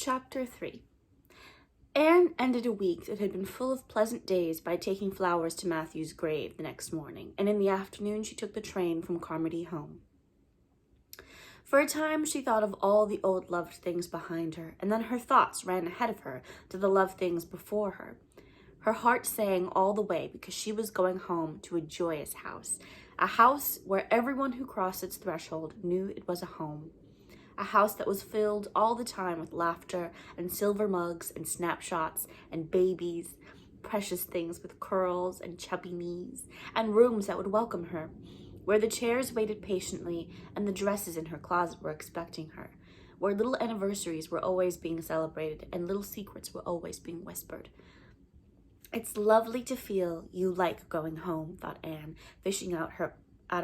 Chapter 3. Anne ended a week that had been full of pleasant days by taking flowers to Matthew's grave the next morning, and in the afternoon she took the train from Carmody home. For a time she thought of all the old loved things behind her, and then her thoughts ran ahead of her to the loved things before her. Her heart sang all the way because she was going home to a joyous house, a house where everyone who crossed its threshold knew it was a home. A house that was filled all the time with laughter and silver mugs and snapshots and babies, precious things with curls and chubby knees, and rooms that would welcome her, where the chairs waited patiently and the dresses in her closet were expecting her, where little anniversaries were always being celebrated and little secrets were always being whispered. It's lovely to feel you like going home, thought Anne, fishing out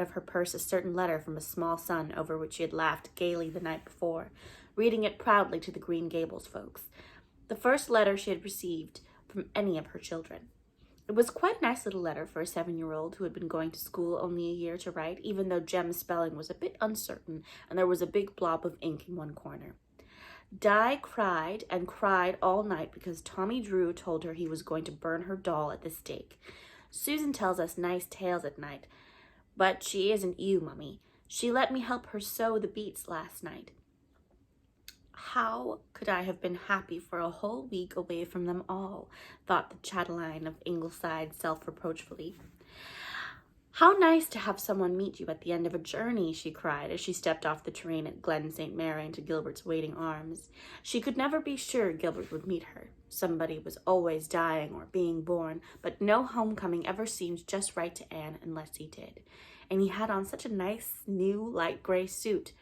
of her purse a certain letter from a small son over which she had laughed gaily the night before, reading it proudly to the Green Gables folks. The first letter she had received from any of her children. It was quite a nice little letter for a 7-year-old who had been going to school only a year to write, even though Jem's spelling was a bit uncertain and there was a big blob of ink in one corner. Di cried and cried all night because Tommy Drew told her he was going to burn her doll at the stake. Susan tells us nice tales at night, but she isn't you, Mummy. She let me help her sew the beads last night. How could I have been happy for a whole week away from them all, thought the chatelaine of Ingleside self-reproachfully. How nice to have someone meet you at the end of a journey, she cried as she stepped off the train at Glen St. Mary into Gilbert's waiting arms. She could never be sure Gilbert would meet her. Somebody was always dying or being born, but no homecoming ever seemed just right to Anne unless he did. And he had on such a nice, new, light gray suit.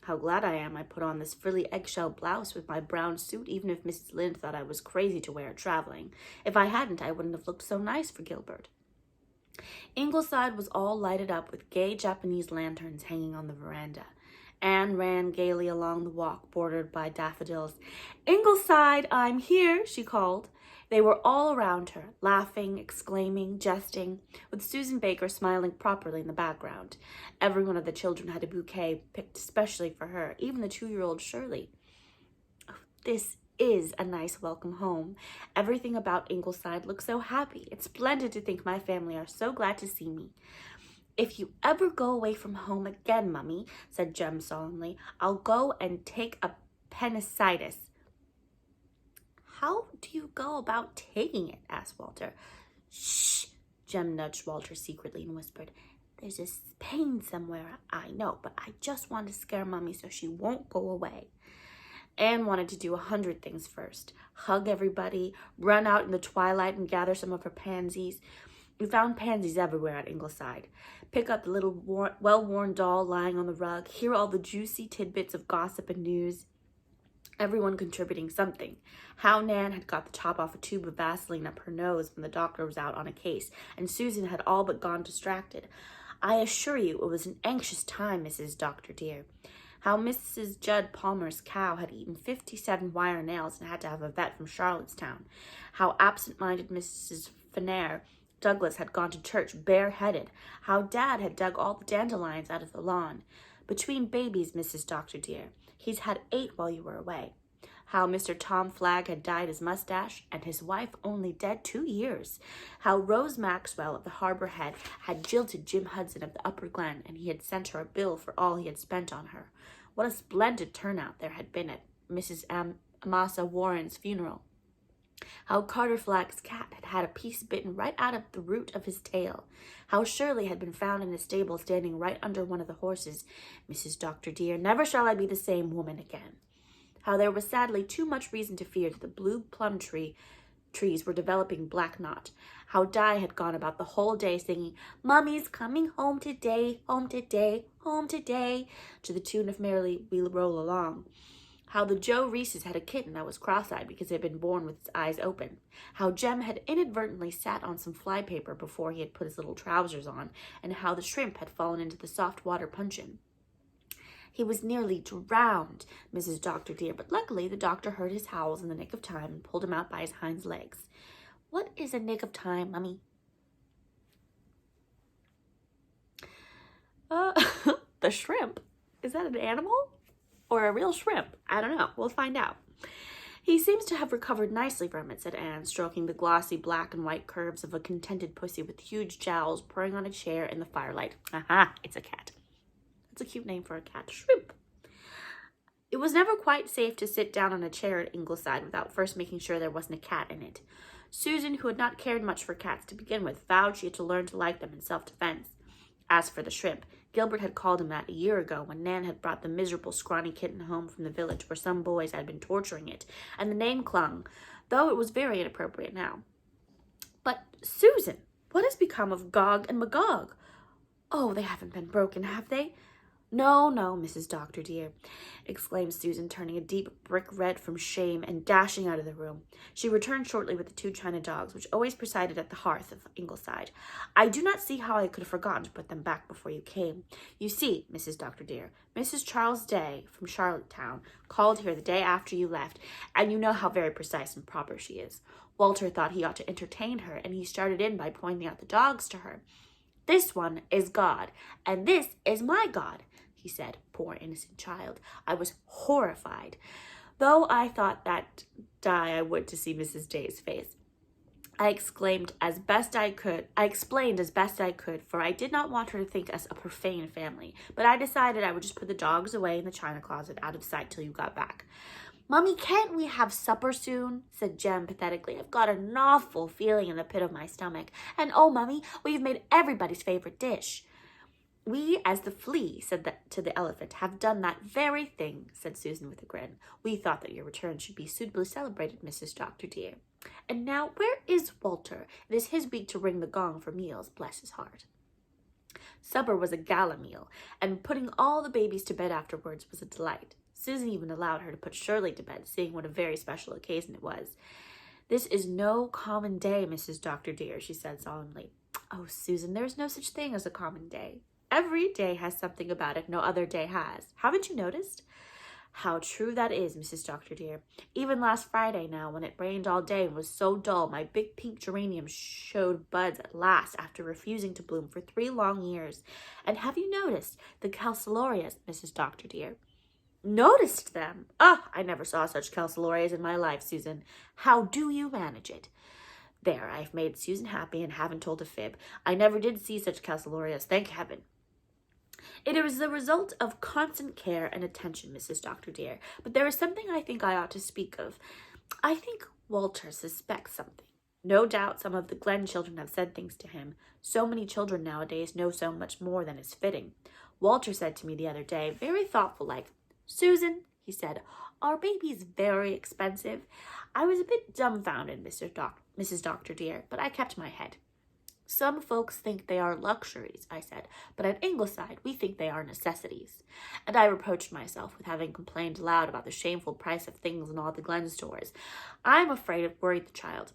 How glad I am I put on this frilly eggshell blouse with my brown suit, even if Mrs. Lynde thought I was crazy to wear it traveling. If I hadn't, I wouldn't have looked so nice for Gilbert. Ingleside was all lighted up with gay Japanese lanterns hanging on the veranda. Anne ran gaily along the walk bordered by daffodils. "Ingleside, I'm here," she called. They were all around her, laughing, exclaiming, jesting, with Susan Baker smiling properly in the background. Every one of the children had a bouquet picked especially for her, even the 2-year-old Shirley. Oh, this is a nice welcome home. Everything about Ingleside looks so happy. It's splendid to think my family are so glad to see me. If you ever go away from home again, Mummy, said Jem solemnly, I'll go and take appendicitis. How do you go about taking it? Asked Walter. Shh, Jem nudged Walter secretly and whispered, There's a pain somewhere, I know, but I just want to scare Mummy so she won't go away. Anne wanted to do 100 things first. Hug everybody, run out in the twilight and gather some of her pansies. We found pansies everywhere at Ingleside. Pick up the little well-worn doll lying on the rug. Hear all the juicy tidbits of gossip and news. Everyone contributing something. How Nan had got the top off a tube of Vaseline up her nose when the doctor was out on a case, and Susan had all but gone distracted. I assure you it was an anxious time, Mrs. Doctor dear. How Mrs. Judd Palmer's cow had eaten 57 wire nails and had to have a vet from Charlottetown. How absent-minded Mrs. Fenner Douglas had gone to church bareheaded. How Dad had dug all the dandelions out of the lawn. Between babies, Mrs. Doctor dear, he's had 8 while you were away. How Mr. Tom Flagg had dyed his mustache, and his wife only dead 2 years. How Rose Maxwell of the Harbor Head had jilted Jim Hudson of the Upper Glen, and he had sent her a bill for all he had spent on her. What a splendid turnout there had been at Mrs. Amasa Warren's funeral. How Carter Flagg's cat had had a piece bitten right out of the root of his tail. How Shirley had been found in the stable standing right under one of the horses. Mrs. Doctor dear, never shall I be the same woman again. How there was sadly too much reason to fear that the blue plum trees were developing black knot. How Di had gone about the whole day singing, Mummy's coming home today, home today, home today, to the tune of Merrily We Roll Along. How the Joe Reeses had a kitten that was cross-eyed because it had been born with its eyes open. How Jem had inadvertently sat on some flypaper before he had put his little trousers on, and how the shrimp had fallen into the soft water puncheon. He was nearly drowned, Mrs. Doctor dear, but luckily the doctor heard his howls in the nick of time and pulled him out by his hind legs. What is a nick of time, Mummy? The shrimp. Is that an animal? Or a real shrimp? I don't know. We'll find out. He seems to have recovered nicely from it, said Anne, stroking the glossy black and white curves of a contented pussy with huge jowls purring on a chair in the firelight. Aha, it's a cat. That's a cute name for a cat. Shrimp. It was never quite safe to sit down on a chair at Ingleside without first making sure there wasn't a cat in it. Susan, who had not cared much for cats to begin with, vowed she had to learn to like them in self-defense. As for the shrimp, Gilbert had called him that a year ago when Nan had brought the miserable scrawny kitten home from the village where some boys had been torturing it, and the name clung, though it was very inappropriate now. But, Susan, what has become of Gog and Magog? Oh, they haven't been broken, have they? No, no, Mrs. Doctor, dear, exclaimed Susan, turning a deep brick red from shame and dashing out of the room. She returned shortly with the 2 china dogs, which always presided at the hearth of Ingleside. I do not see how I could have forgotten to put them back before you came. You see, Mrs. Doctor, dear, Mrs. Charles Day from Charlottetown called here the day after you left, and you know how very precise and proper she is. Walter thought he ought to entertain her, and he started in by pointing out the dogs to her. This one is God, and this is my God, he said. Poor innocent child. I was horrified, though I thought that die I would to see Mrs. Day's face. I explained as best I could, for I did not want her to think us a profane family, but I decided I would just put the dogs away in the china closet out of sight till you got back. Mummy, can't we have supper soon? Said Jem pathetically. I've got an awful feeling in the pit of my stomach. And oh, Mummy, we've made everybody's favorite dish. We, as the flea, said that to the elephant, have done that very thing, said Susan with a grin. We thought that your return should be suitably celebrated, Mrs. Doctor, dear. And now, where is Walter? It is his week to ring the gong for meals, bless his heart. Supper was a gala meal, and putting all the babies to bed afterwards was a delight. Susan even allowed her to put Shirley to bed, seeing what a very special occasion it was. This is no common day, Mrs. Doctor, dear, she said solemnly. Oh, Susan, there is no such thing as a common day. Every day has something about it no other day has. Haven't you noticed? How true that is, Mrs. Doctor, dear. Even last Friday now, when it rained all day and was so dull, my big pink geranium showed buds at last after refusing to bloom for 3 long years. And have you noticed the calceolarias, Mrs. Doctor, dear? Noticed them? Ah, I never saw such calceolarias in my life, Susan. How do you manage it? There, I've made Susan happy and haven't told a fib. I never did see such calceolarias, thank heaven. It is the result of constant care and attention, Mrs. Doctor, dear. But there is something I think I ought to speak of. I think Walter suspects something. No doubt some of the Glen children have said things to him. So many children nowadays know so much more than is fitting. Walter said to me the other day, very thoughtful-like, Susan, he said, are babies very expensive? I was a bit dumbfounded, Mrs. Doctor, dear, but I kept my head. Some folks think they are luxuries, I said, but at Ingleside we think they are necessities. And I reproached myself with having complained aloud about the shameful price of things in all the Glen stores. I'm afraid it worried the child.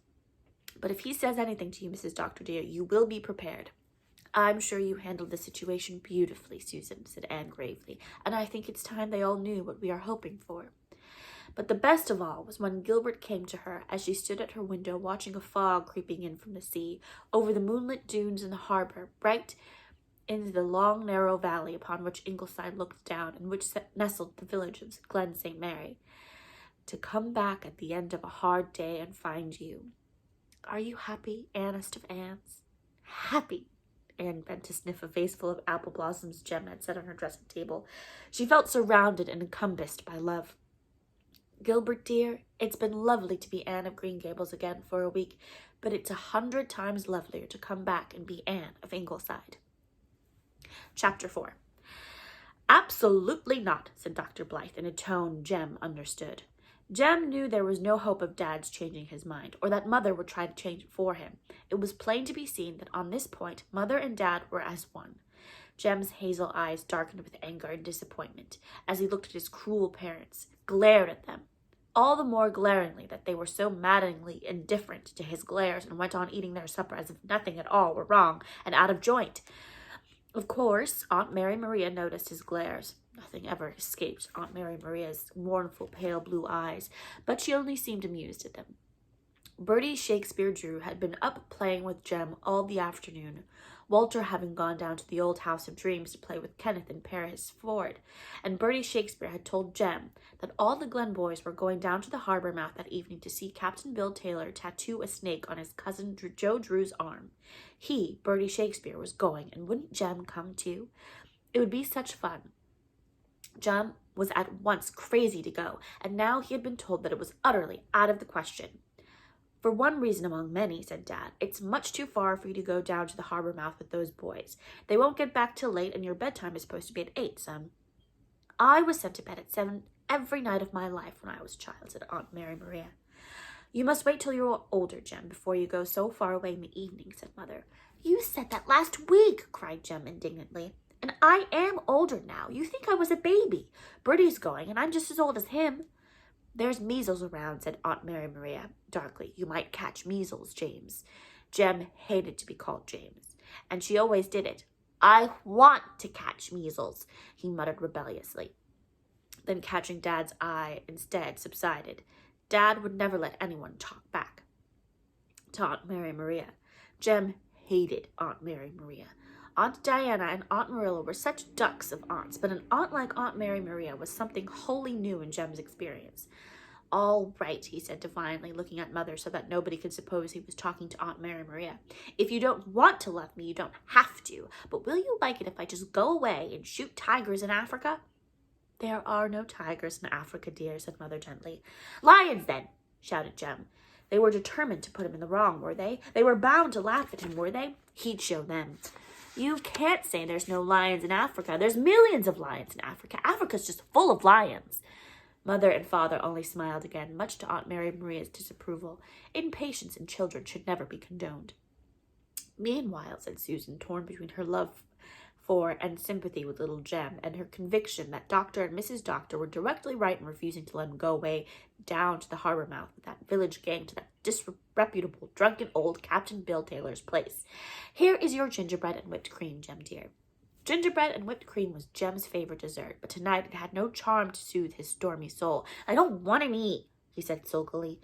But if he says anything to you, Mrs. Doctor, dear, you will be prepared. I'm sure you handled the situation beautifully, Susan, said Anne gravely, and I think it's time they all knew what we are hoping for. But the best of all was when Gilbert came to her as she stood at her window watching a fog creeping in from the sea, over the moonlit dunes in the harbour, right into the long narrow valley upon which Ingleside looked down and which nestled the village of Glen St. Mary. To come back at the end of a hard day and find you. Are you happy, Annest of Annes? Happy. Anne bent to sniff a vase full of apple blossoms Jem had set on her dressing table. She felt surrounded and encompassed by love. Gilbert, dear, it's been lovely to be Anne of Green Gables again for a week, but it's 100 times lovelier to come back and be Anne of Ingleside. Chapter 4. Absolutely not, said Dr. Blythe in a tone Jem understood. Jem knew there was no hope of Dad's changing his mind, or that Mother would try to change it for him. It was plain to be seen that on this point Mother and Dad were as one. Jem's hazel eyes darkened with anger and disappointment as he looked at his cruel parents, glared at them, all the more glaringly that they were so maddeningly indifferent to his glares and went on eating their supper as if nothing at all were wrong and out of joint. Of course, Aunt Mary Maria noticed his glares. Nothing ever escaped Aunt Mary Maria's mournful, pale blue eyes, but she only seemed amused at them. Bertie Shakespeare Drew had been up playing with Jem all the afternoon, Walter having gone down to the old house of dreams to play with Kenneth in Paris Ford, and Bertie Shakespeare had told Jem that all the Glen boys were going down to the harbor mouth that evening to see Captain Bill Taylor tattoo a snake on his cousin Joe Drew's arm. He, Bertie Shakespeare, was going, and wouldn't Jem come too? It would be such fun. Jem was at once crazy to go, and now he had been told that it was utterly out of the question. For one reason among many, said Dad. It's much too far for you to go down to the harbor mouth with those boys. They won't get back till late, and your bedtime is supposed to be at 8, son. I was sent to bed at 7 every night of my life when I was a child, said Aunt Mary Maria. You must wait till you're older, Jem, before you go so far away in the evening, said Mother. You said that last week, cried Jem indignantly. And I am older now. You think I was a baby. Bertie's going, and I'm just as old as him. There's measles around, said Aunt Mary Maria darkly. You might catch measles, James. Jem hated to be called James, and she always did it. I want to catch measles, he muttered rebelliously. Then, catching Dad's eye instead, subsided. Dad would never let anyone talk back to Aunt Mary Maria. Jem hated Aunt Mary Maria. Aunt Diana and Aunt Marilla were such ducks of aunts, but an aunt like Aunt Mary Maria was something wholly new in Jem's experience. All right, he said defiantly, looking at Mother so that nobody could suppose he was talking to Aunt Mary Maria. If you don't want to love me, you don't have to. But will you like it if I just go away and shoot tigers in Africa? There are no tigers in Africa, dear, said Mother gently. Lions, then, shouted Jem. They were determined to put him in the wrong, were they? They were bound to laugh at him, were they? He'd show them. You can't say there's no lions in Africa. There's millions of lions in Africa. Africa's just full of lions. Mother and Father only smiled again, much to Aunt Mary Maria's disapproval. Impatience in children should never be condoned. Meanwhile, said Susan, torn between her love for and sympathy with little Jem and her conviction that Dr. and Mrs. Doctor were directly right in refusing to let him go away down to the harbor mouth with that village gang to that disreputable, drunken old Captain Bill Taylor's place. Here is your gingerbread and whipped cream, Jem dear. Gingerbread and whipped cream was Jem's favorite dessert, but tonight it had no charm to soothe his stormy soul. I don't want any, he said sulkily.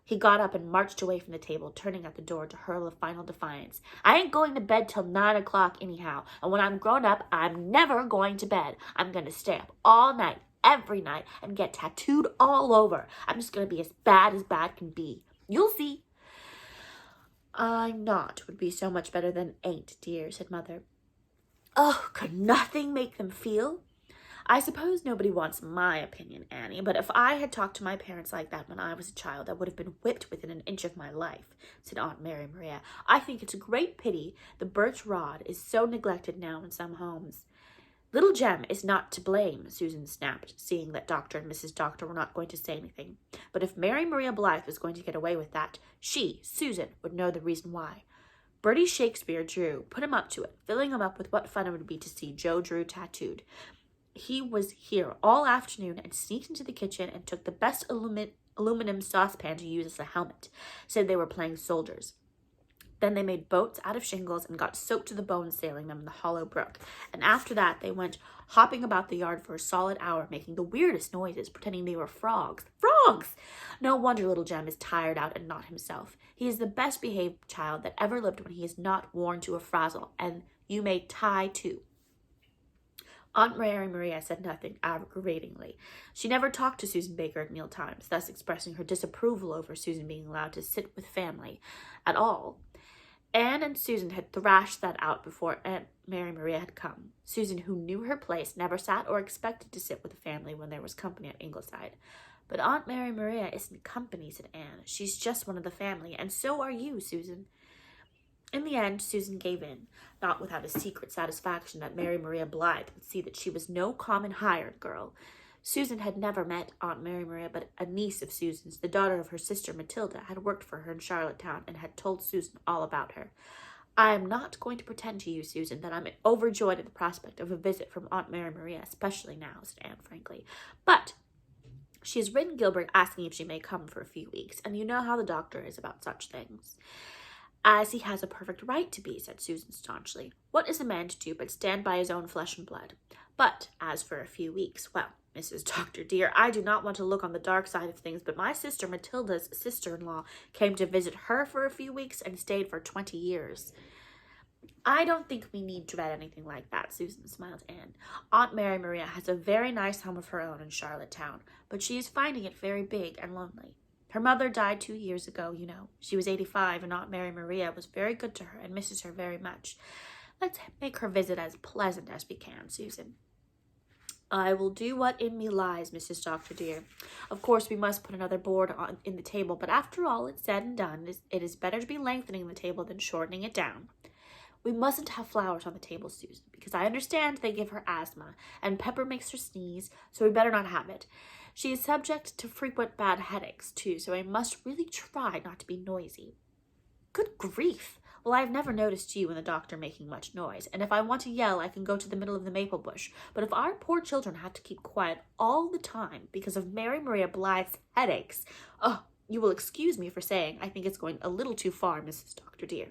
He got up and marched away from the table, turning at the door to hurl a final defiance. I ain't going to bed till 9 o'clock anyhow, and when I'm grown up, I'm never going to bed. I'm going to stay up all night, every night, and get tattooed all over. I'm just going to be as bad can be. You'll see. I'm not would be so much better than ain't, dear, said Mother. Oh, could nothing make them feel? I suppose nobody wants my opinion, Annie, but if I had talked to my parents like that when I was a child, I would have been whipped within an inch of my life, said Aunt Mary Maria. I think it's a great pity the birch rod is so neglected now in some homes. Little Jem is not to blame, Susan snapped, seeing that Dr. and Mrs. Doctor were not going to say anything. But if Mary Maria Blythe was going to get away with that, she, Susan, would know the reason why. Bertie Shakespeare Drew put him up to it, filling him up with what fun it would be to see Joe Drew tattooed. He was here all afternoon and sneaked into the kitchen and took the best aluminum saucepan to use as a helmet. Said they were playing soldiers. Then they made boats out of shingles and got soaked to the bone sailing them in the hollow brook. And after that, they went hopping about the yard for a solid hour, making the weirdest noises, pretending they were frogs. Frogs! No wonder little Jem is tired out and not himself. He is the best behaved child that ever lived when he is not worn to a frazzle, and you may tie too. Aunt Mary Maria said nothing aggravatingly. She never talked to Susan Baker at meal times, thus expressing her disapproval over Susan being allowed to sit with family at all. Anne and Susan had thrashed that out before Aunt Mary Maria had come. Susan, who knew her place, never sat or expected to sit with the family when there was company at Ingleside. But Aunt Mary Maria isn't company, said Anne. She's just one of the family, and so are you, Susan. In the end, Susan gave in, not without a secret satisfaction that Mary Maria Blythe would see that she was no common hired girl. Susan had never met Aunt Mary Maria, but a niece of Susan's, the daughter of her sister Matilda, had worked for her in Charlottetown and had told Susan all about her. I am not going to pretend to you, Susan, that I'm overjoyed at the prospect of a visit from Aunt Mary Maria, especially now, said Anne frankly. But she has written Gilbert asking if she may come for a few weeks, and you know how the doctor is about such things. As he has a perfect right to be, said Susan staunchly. What is a man to do but stand by his own flesh and blood? But as for a few weeks, well, Mrs. Dr. dear, I do not want to look on the dark side of things, but my sister Matilda's sister-in-law came to visit her for a few weeks and stayed for 20 years. I don't think we need dread anything like that, Susan smiled Anne. Aunt Mary Maria has a very nice home of her own in Charlottetown, but she is finding it very big and lonely. Her mother died 2 years ago, you know. She was 85, and Aunt Mary Maria was very good to her and misses her very much. Let's make her visit as pleasant as we can, Susan. I will do what in me lies, Mrs. Dr. dear. Of course, we must put another board in the table, but after all is said and done, it is better to be lengthening the table than shortening it down. We mustn't have flowers on the table, Susan, because I understand they give her asthma, and pepper makes her sneeze, so we better not have it. She is subject to frequent bad headaches, too, so I must really try not to be noisy. Good grief! Well, I've never noticed you and the doctor making much noise, and if I want to yell, I can go to the middle of the maple bush. But if our poor children have to keep quiet all the time because of Mary Maria Blythe's headaches, oh, you will excuse me for saying I think it's going a little too far, Mrs. Dr. dear.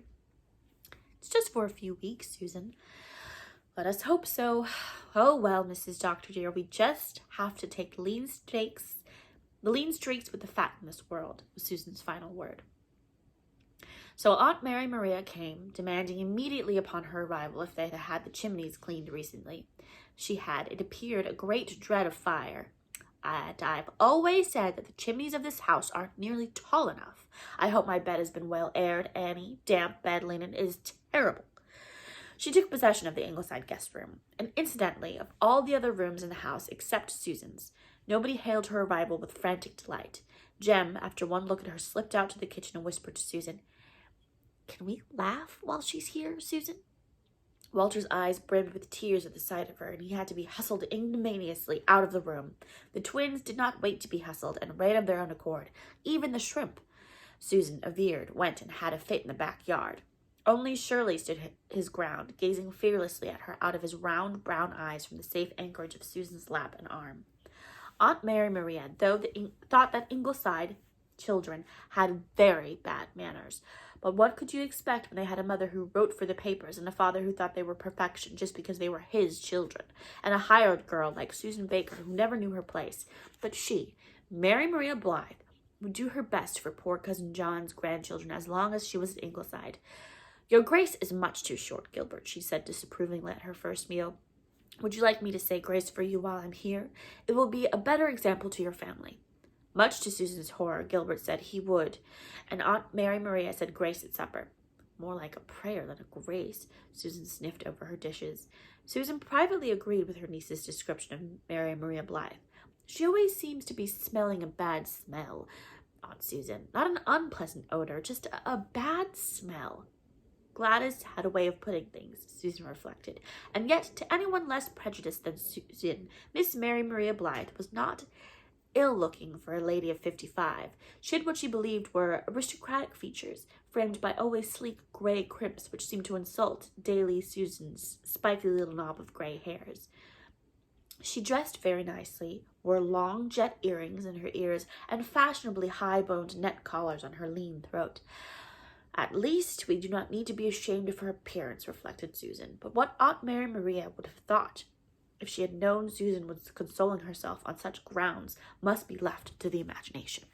It's just for a few weeks, Susan. Let us hope so. Oh, well, Mrs. Dr. dear, we just have to take the lean streaks with the fat in this world, was Susan's final word. So Aunt Mary Maria came, demanding immediately upon her arrival if they had had the chimneys cleaned recently. She had, it appeared, a great dread of fire. And I've always said that the chimneys of this house aren't nearly tall enough. I hope my bed has been well aired, Annie. Damp bed linen is terrible. She took possession of the Ingleside guest room, and incidentally of all the other rooms in the house except Susan's. Nobody hailed her arrival with frantic delight. Jem, after one look at her, slipped out to the kitchen and whispered to Susan, "Can we laugh while she's here, Susan?" Walter's eyes brimmed with tears at the sight of her, and he had to be hustled ignominiously out of the room. The twins did not wait to be hustled, and ran of their own accord. Even the shrimp, Susan averred, went and had a fit in the backyard. Only Shirley stood his ground, gazing fearlessly at her out of his round brown eyes from the safe anchorage of Susan's lap and arm. Aunt Mary Maria, thought that Ingleside children had very bad manners. But what could you expect when they had a mother who wrote for the papers and a father who thought they were perfection just because they were his children, and a hired girl like Susan Baker who never knew her place? But she, Mary Maria Blythe, would do her best for poor Cousin John's grandchildren as long as she was at Ingleside. "Your grace is much too short, Gilbert," she said disapprovingly at her first meal. "Would you like me to say grace for you while I'm here? It will be a better example to your family." Much to Susan's horror, Gilbert said he would, and Aunt Mary Maria said grace at supper. More like a prayer than a grace. Susan sniffed over her dishes. Susan privately agreed with her niece's description of Mary Maria Blythe. "She always seems to be smelling a bad smell, Aunt Susan. Not an unpleasant odor, just a bad smell." Gladys had a way of putting things, Susan reflected, and yet to anyone less prejudiced than Susan, Miss Mary Maria Blythe was not ill-looking for a lady of 55. She had what she believed were aristocratic features, framed by always sleek gray crimps which seemed to insult daily Susan's spiky little knob of gray hairs. She dressed very nicely, wore long jet earrings in her ears, and fashionably high-boned net collars on her lean throat. "At least we do not need to be ashamed of her appearance," reflected Susan. But what Aunt Mary Maria would have thought if she had known Susan was consoling herself on such grounds must be left to the imagination.